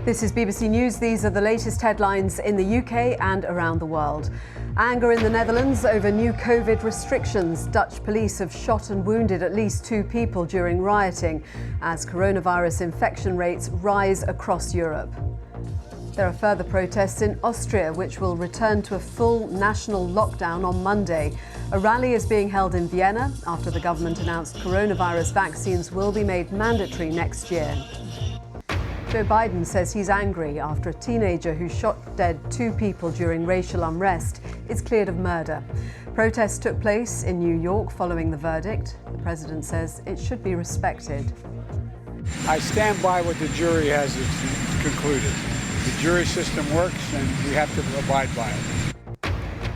This is BBC News. These are the latest headlines in the UK and around the world. Anger in the Netherlands over new COVID restrictions. Dutch police have shot and wounded at least 2 people during rioting as coronavirus infection rates rise across Europe. There are further protests in Austria, which will return to a full national lockdown on Monday. A rally is being held in Vienna after the government announced coronavirus vaccines will be made mandatory next year. Joe Biden says he's angry after a teenager who shot dead 2 people during racial unrest is cleared of murder. Protests took place in New York following the verdict. The president says it should be respected. I stand by what the jury has concluded. The jury system works and we have to abide by it.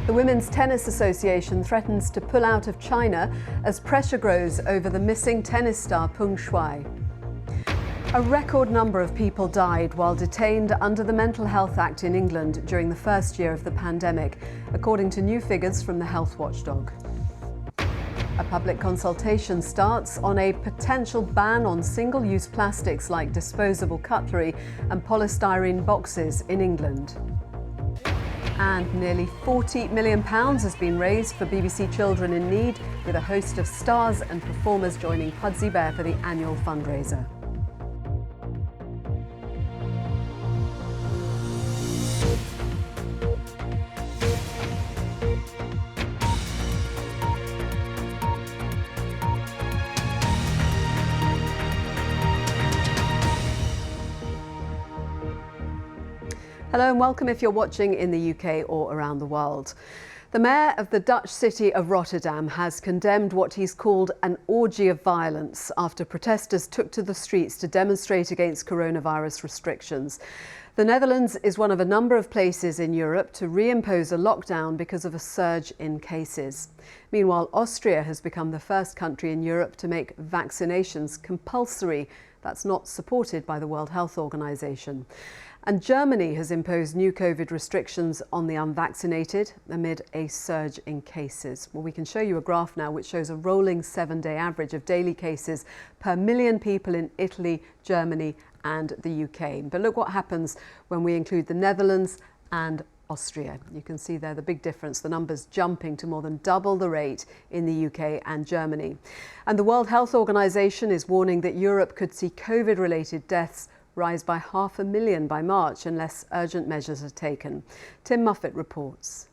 The Women's Tennis Association threatens to pull out of China as pressure grows over the missing tennis star Peng Shuai. A record number of people died while detained under the Mental Health Act in England during the first year of the pandemic, according to new figures from the health watchdog. A public consultation starts on a potential ban on single-use plastics like disposable cutlery and polystyrene boxes in England. And nearly £40 million has been raised for BBC Children in Need, with a host of stars and performers joining Pudsey Bear for the annual fundraiser. Hello and welcome if you're watching in the UK or around the world. The mayor of the Dutch city of Rotterdam has condemned what he's called an orgy of violence after protesters took to the streets to demonstrate against coronavirus restrictions. The Netherlands is one of a number of places in Europe to reimpose a lockdown because of a surge in cases. Meanwhile, Austria has become the first country in Europe to make vaccinations compulsory. That's not supported by the World Health Organization. And Germany has imposed new COVID restrictions on the unvaccinated amid a surge in cases. Well, we can show you a graph now which shows a rolling 7-day average of daily cases per million people in Italy, Germany and the UK. But look what happens when we include the Netherlands and Austria. You can see there the big difference, the numbers jumping to more than double the rate in the UK and Germany. And the World Health Organization is warning that Europe could see COVID-related deaths rise by 500,000 by March unless urgent measures are taken. Tim Muffet reports.